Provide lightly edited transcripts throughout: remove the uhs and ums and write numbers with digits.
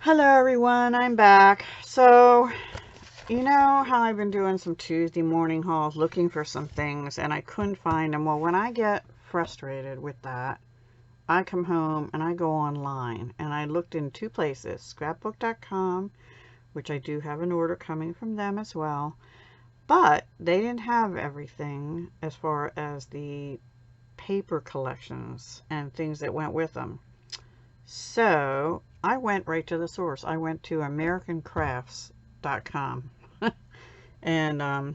Hello everyone, I'm back. So, you know how I've been doing some Tuesday morning hauls looking for some things and I couldn't find them. Well, when I get frustrated with that, I come home and I go online and I looked in two places, scrapbook.com, which I do have an order coming from them as well, but they didn't have everything as far as the paper collections and things that went with them. So I went right to the source. I went to AmericanCrafts.com. And the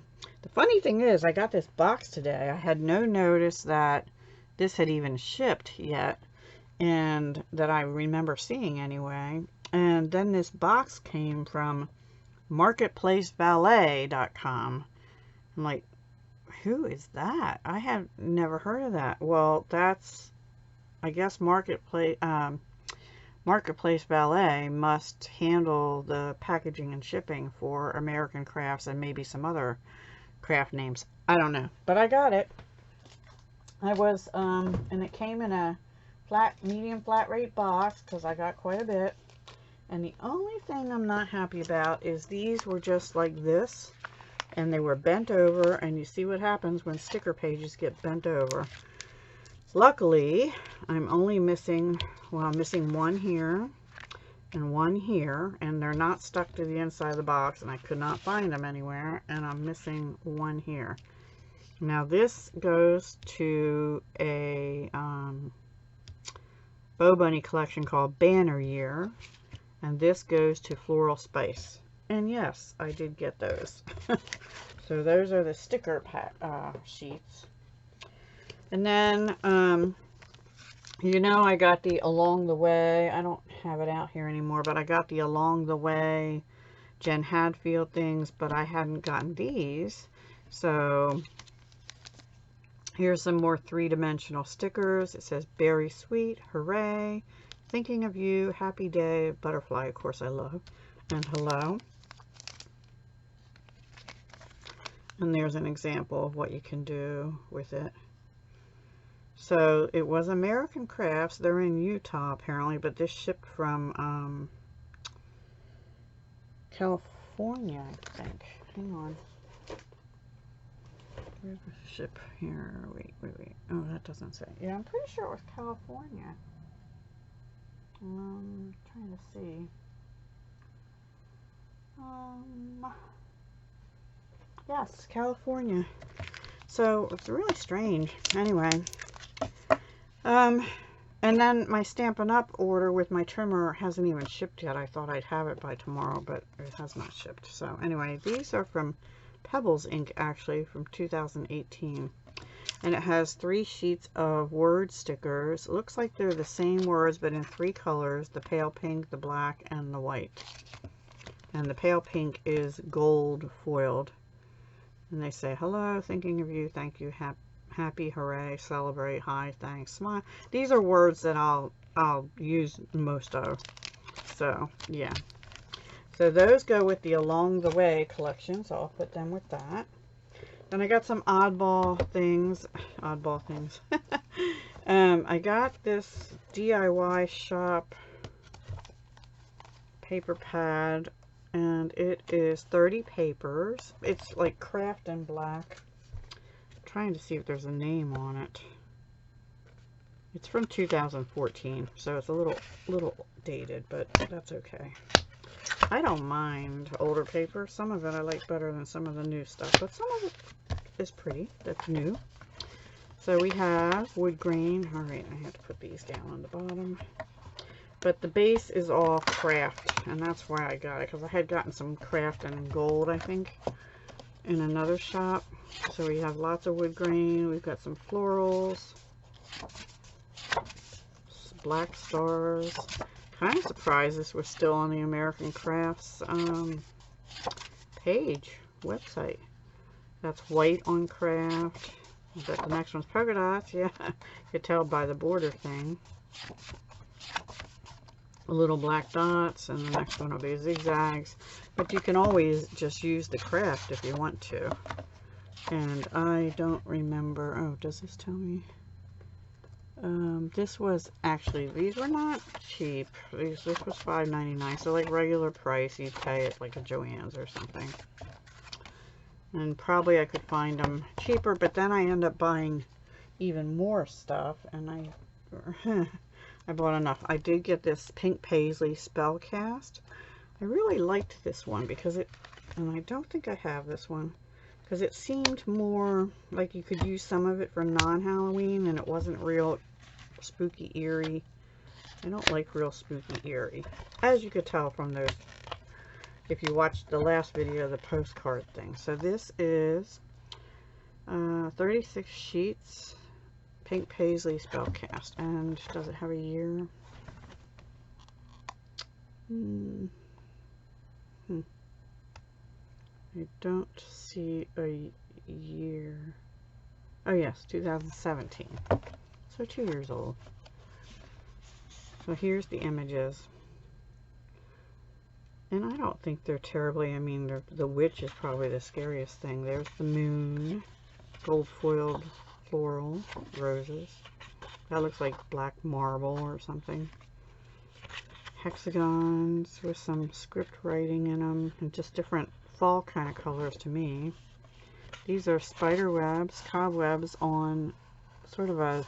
funny thing is, I got this box today. I had no notice that this had even shipped yet, and that I remember seeing anyway. And then this box came from MarketplaceValet.com. I'm like, who is that? I have never heard of that. Well, that's, I guess, Marketplace Valet must handle the packaging and shipping for American Crafts and maybe some other craft names. I don't know, but I got it. I was, and it came in a medium flat rate box because I got quite a bit. And the only thing I'm not happy about is these were just like this, and they were bent over, and you see what happens when sticker pages get bent over. Luckily, I'm only missing, well, I'm missing one here and one here, and they're not stuck to the inside of the box, and I could not find them anywhere, and I'm missing one here. Now this goes to a BoBunny collection called Banner Year, and this goes to Floral Spice. And yes, I did get those. So those are the sticker sheets. And then, you know, I got the Along the Way. I don't have it out here anymore, but I got the Along the Way Jen Hadfield things, but I hadn't gotten these. So here's some more three-dimensional stickers. It says Berry Sweet, Hooray, Thinking of You, Happy Day, Butterfly, of course I love, and Hello. And there's an example of what you can do with it. So it was American Crafts. They're in Utah apparently, but this shipped from California, I think. Hang on. Where's the ship here? Wait. Oh, that doesn't say. Yeah, I'm pretty sure it was California. Trying to see. Yes, California. So it's really strange. Anyway. And then my Stampin' Up! Order with my trimmer hasn't even shipped yet. I thought I'd have it by tomorrow, but it has not shipped. So anyway, these are from Pebbles Ink, actually, from 2018. And it has 3 sheets of word stickers. It looks like they're the same words, but in 3 colors, the pale pink, the black, and the white. And the pale pink is gold foiled. And they say, hello, thinking of you, thank you, happy, hooray, celebrate, hi, thanks, smile. These are words that I'll use most of. So, yeah. So those go with the Along the Way collection, so I'll put them with that. Then I got some oddball things. I got this DIY shop paper pad, and it is 30 papers. It's like craft and black. I'm trying to see if there's a name on it. It's from 2014, so it's a little dated, but that's okay. I don't mind older paper. Some of it I like better than some of the new stuff, but some of it is pretty. That's new. So we have wood grain. All right, I have to put these down on the bottom. But the base is all craft, and that's why I got it, because I had gotten some craft and gold, I think, in another shop. So we have lots of wood grain. We've got some florals, black stars. Kind of surprised this was still on the American Crafts website. That's white on craft. But the next one's polka dots. Yeah, you could tell by the border thing. Little black dots, and the next one will be zigzags. But you can always just use the craft if you want to. And I don't remember. Oh, does this tell me? This was actually, these were not cheap. This was $5.99, so like regular price, you'd pay it like a Joann's or something. And probably I could find them cheaper, but then I end up buying even more stuff, and I bought enough. I did get this pink paisley Spellcast. I really liked this one because it, and I don't think I have this one, because it seemed more like you could use some of it for non-Halloween, and it wasn't real spooky eerie. I don't like real spooky eerie, as you could tell from those, if you watched the last video, the postcard thing. So this is 36 sheets, pink paisley Spellcast. And does it have a year? I don't see a year. Oh yes, 2017. So 2 years old. So here's the images. And I don't think they're terribly, I mean, the witch is probably the scariest thing. There's the moon, gold foiled floral roses. That looks like black marble or something. Hexagons with some script writing in them, and just different fall kind of colors to me. These are spider webs, cobwebs on sort of a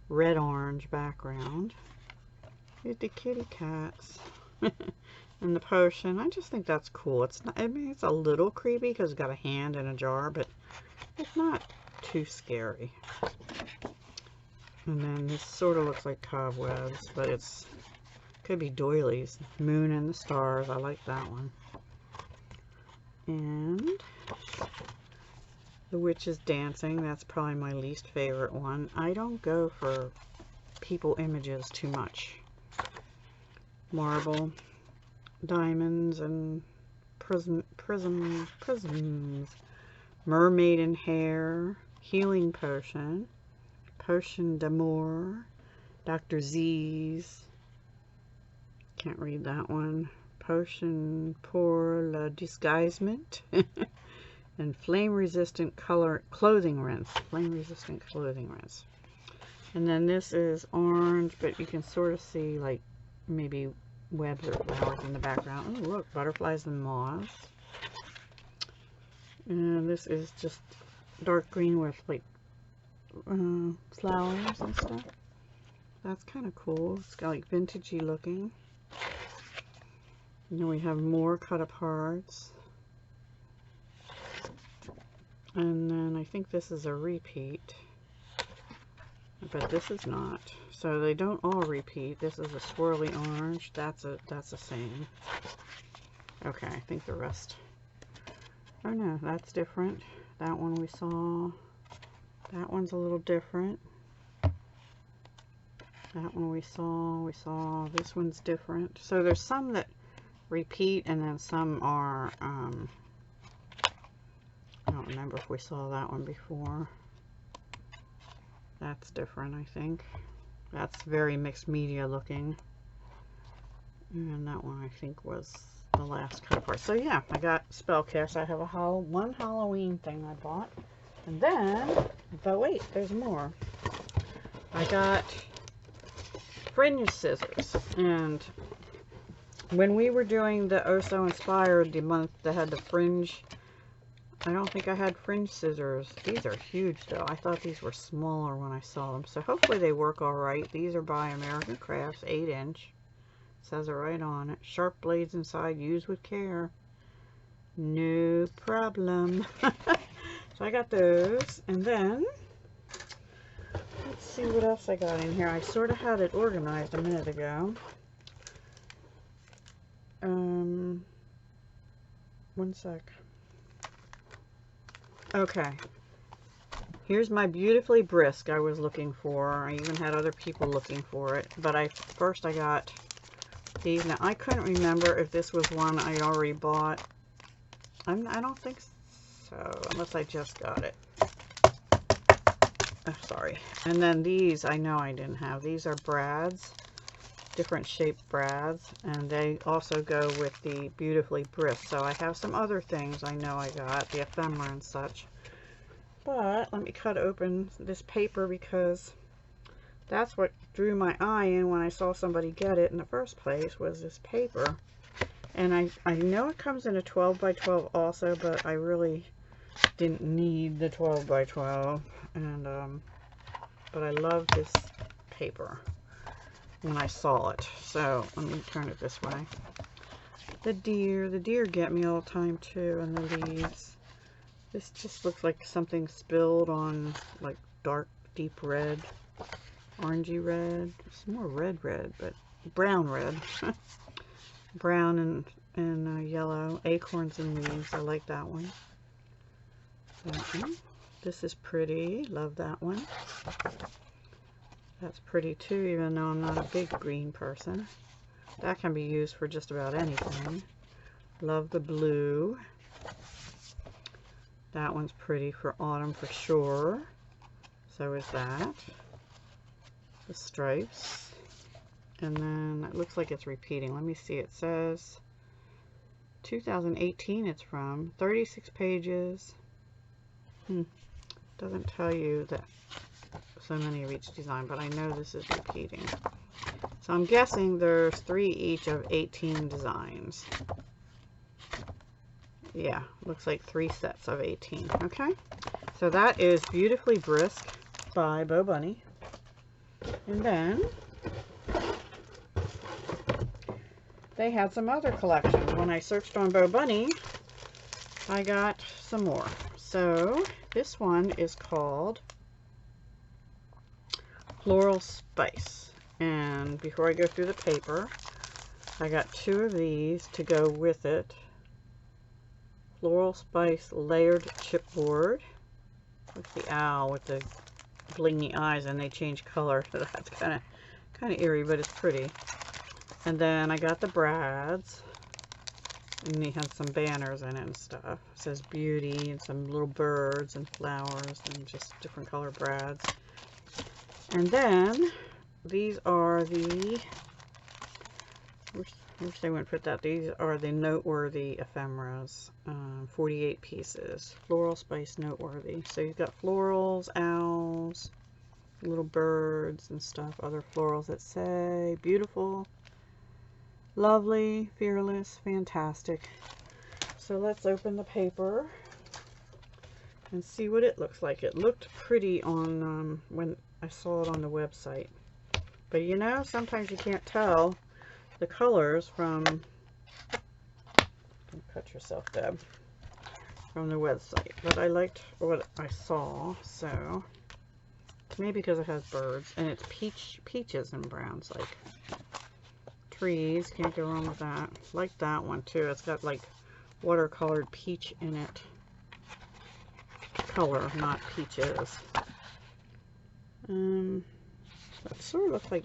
red-orange background. Here's the kitty cats. And the potion. I just think that's cool. It's not, I mean, it's a little creepy because it's got a hand in a jar, but it's not too scary. And then this sort of looks like cobwebs, but it's could be doilies. Moon and the stars. I like that one. And the witch is dancing. That's probably my least favorite one. I don't go for people images too much. Marble, diamonds, and prisms. Mermaid in hair, healing potion, potion d'amour, Dr. Z's, can't read that one, potion pour le disguisement, and flame resistant clothing rinse, And then this is orange, but you can sort of see like maybe webs or flowers in the background. Oh look, butterflies and moths. And this is just dark green with like flowers and stuff. That's kind of cool. It's got like vintagey looking. And then we have more cut aparts. And then I think this is a repeat, but this is not. So they don't all repeat. This is a swirly orange. That's the same. Okay, I think the rest. Oh no, that's different. That one we saw. That one's a little different. That one we saw. This one's different. So there's some that repeat, and then some are, I don't remember if we saw that one before. That's different, I think. That's very mixed media looking. And that one I think was the last cut apart. So yeah, I got Spellcast. I have one Halloween thing I bought. And then, but wait, there's more. I got Fringe Scissors. And when we were doing the Oh So Inspired, the month that had the fringe, I don't think I had fringe scissors. These are huge though. I thought these were smaller when I saw them. So hopefully they work all right. These are by American Crafts, 8-inch. Says it right on it. Sharp blades inside, used with care. No problem. So I got those. And then, let's see what else I got in here. I sort of had it organized a minute ago. One sec. Okay, here's my Beautifully Brisk I was looking for. I even had other people looking for it, but first I got these. Now I couldn't remember if this was one I already bought. I don't think so, unless I just got it. Oh, sorry. And then these I know I didn't have. These are brads, different shaped brads, and they also go with the Beautifully Brisk. So I have some other things I know I got, the ephemera and such. But let me cut open this paper because that's what drew my eye in when I saw somebody get it in the first place, was this paper. And I know it comes in a 12 by 12 also, but I really didn't need the 12 by 12. And but I love this paper when I saw it. So let me turn it this way. The deer get me all the time too, and the leaves. This just looks like something spilled on like dark, deep red, orangey red. It's more red, but brown red. Brown and yellow. Acorns and leaves. I like that one. This is pretty. Love that one. That's pretty too, even though I'm not a big green person. That can be used for just about anything. Love the blue. That one's pretty for autumn for sure. So is that. The stripes. And then it looks like it's repeating. Let me see. It says 2018 it's from. 36 pages. Doesn't tell you that so many of each design, but I know this is repeating. So I'm guessing there's 3 each of 18 designs. Yeah, looks like 3 sets of 18. Okay, so that is Beautifully Brisk by BoBunny. And then they had some other collections. When I searched on BoBunny, I got some more. So this one is called Floral Spice. And before I go through the paper, I got 2 of these to go with it. Floral Spice layered chipboard. With the owl with the blingy eyes, and they change color. So that's kind of eerie, but it's pretty. And then I got the brads, and they had some banners in it and stuff. It says beauty and some little birds and flowers and just different color brads. And then these are the, I wish they wouldn't put that. These are the Noteworthy ephemeras, 48 pieces. Floral Spice Noteworthy. So you've got florals, owls, little birds and stuff. Other florals that say beautiful, lovely, fearless, fantastic. So let's open the paper and see what it looks like. It looked pretty on when I saw it on the website. But you know, sometimes you can't tell the colors from, don't cut yourself, Deb, from the website. But I liked what I saw, so maybe because it has birds, and it's peaches and browns, like trees. Can't go wrong with that. Like that one too. It's got like watercolored peach in it. Color, not peaches. That sort of looks like,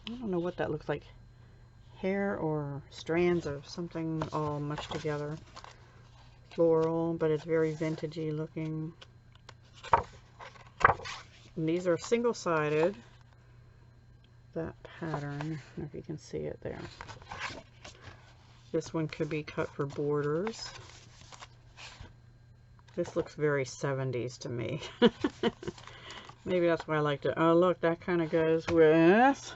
I don't know what that looks like. Hair or strands of something all mushed together. Floral, but it's very vintagey looking. And these are single-sided. That pattern, I don't know if you can see it there. This one could be cut for borders. This looks very 70s to me. Maybe that's why I liked it. Oh, look, that kind of goes with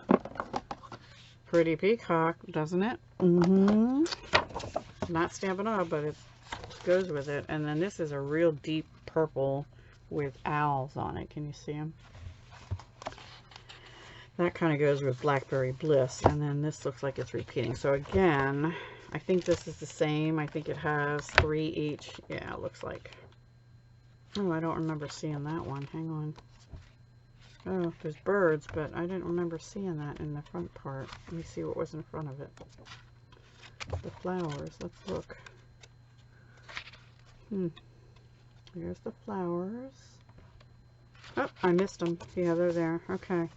Pretty Peacock, doesn't it? Not Stampin' Up, but it goes with it. And then this is a real deep purple with owls on it. Can you see them? That kind of goes with Blackberry Bliss. And then this looks like it's repeating. So again, I think this is the same. I think it has 3 each. Yeah, it looks like. Oh, I don't remember seeing that one. Hang on. Oh, there's birds, but I didn't remember seeing that in the front part. Let me see what was in front of it. The flowers. Let's look. There's the flowers. Oh, I missed them. Yeah, they're there. Okay.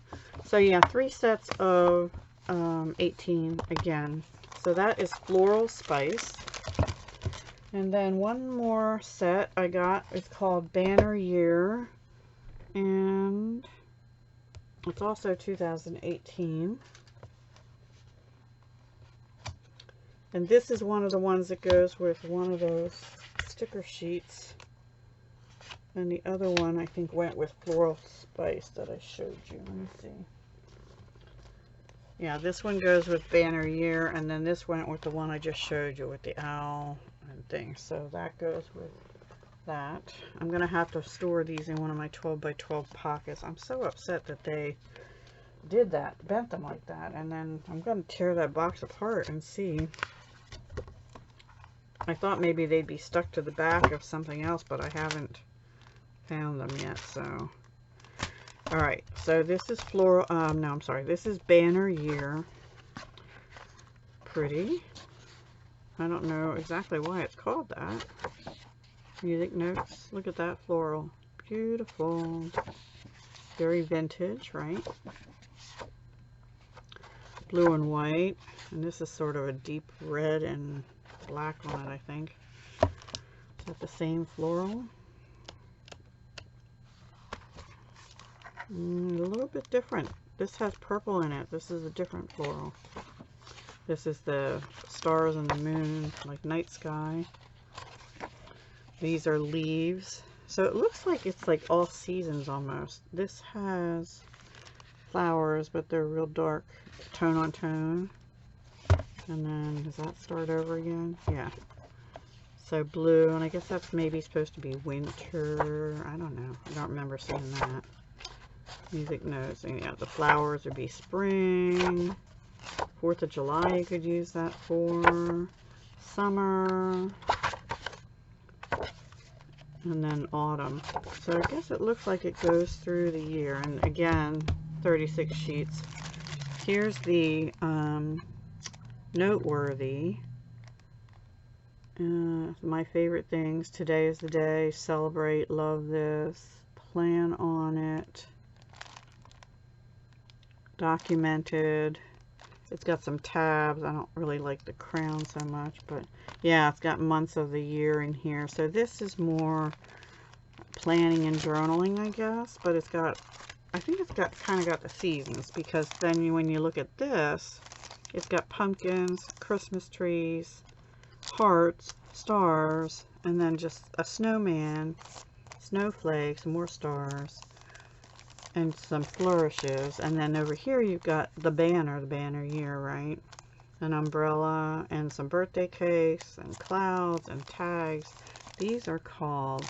So yeah, 3 sets of 18 again. So that is Floral Spice. And then one more set I got. It's called Banner Year. And it's also 2018. And this is one of the ones that goes with one of those sticker sheets. And the other one I think went with Floral Spice that I showed you. Let me see. Yeah, this one goes with Banner Year, and then this went with the one I just showed you with the owl and things. So that goes with that. I'm going to have to store these in one of my 12 by 12 pockets. I'm so upset that they did that, bent them like that, and then I'm going to tear that box apart and see. I thought maybe they'd be stuck to the back of something else, but I haven't found them yet, so. Alright, so this is Floral, no, I'm sorry, this is Banner Year. Pretty. I don't know exactly why it's called that. Music notes, look at that floral. Beautiful. Very vintage, right? Blue and white, and this is sort of a deep red and black on it, I think. Is that the same floral? A little bit different. This has purple in it. This is a different floral. This is the stars and the moon, like night sky. These are leaves. So it looks like it's like all seasons almost. This has flowers, but they're real dark, tone on tone. And then, does that start over again? Yeah. So blue, and I guess that's maybe supposed to be winter. I don't know. I don't remember seeing that. Music notes, and yeah, the flowers would be spring. 4th of July you could use that for. Summer. And then autumn. So I guess it looks like it goes through the year. And again, 36 sheets. Here's the noteworthy. My favorite things. Today is the day. Celebrate. Love this. Plan on it. Documented. It's got some tabs. I don't really like the crown so much, but yeah, it's got months of the year in here. So this is more planning and journaling, I guess, but it's got, I think it's got kind of got the seasons, because then when you look at this, it's got pumpkins, Christmas trees, hearts, stars, and then just a snowman, snowflakes, more stars, and some flourishes. And then over here you've got the banner year, right? An umbrella and some birthday cakes and clouds and tags. These are called,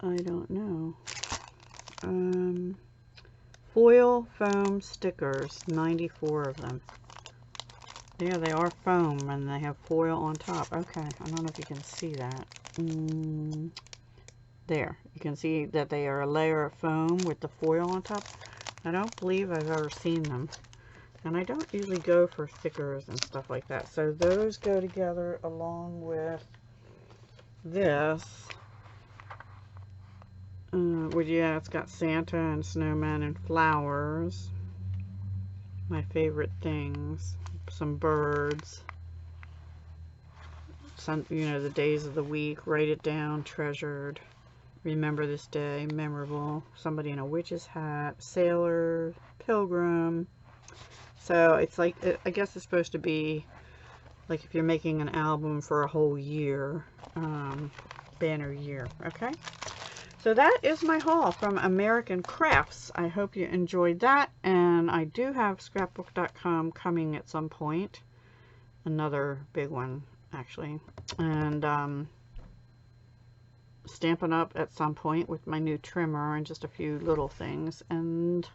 I don't know, foil foam stickers, 94 of them. Yeah, they are foam and they have foil on top. Okay, I don't know if you can see that. There, you can see that they are a layer of foam with the foil on top. I don't believe I've ever seen them. And I don't usually go for stickers and stuff like that. So those go together along with this. Well, yeah, it's got Santa and snowmen and flowers. My favorite things. Some birds. Some, you know, the days of the week. Write it down. Treasured. Remember this day. Memorable. Somebody in a witch's hat. Sailor. Pilgrim. So it's like, I guess it's supposed to be like if you're making an album for a whole year. Banner year. Okay. So that is my haul from American Crafts. I hope you enjoyed that. And I do have scrapbook.com coming at some point. Another big one, actually. And Stampin' Up! At some point with my new trimmer and just a few little things. And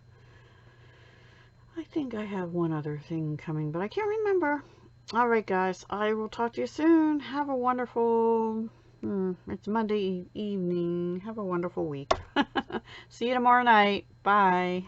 I think I have one other thing coming, but I can't remember. Alright guys, I will talk to you soon. Have a wonderful... it's Monday evening. Have a wonderful week. See you tomorrow night. Bye.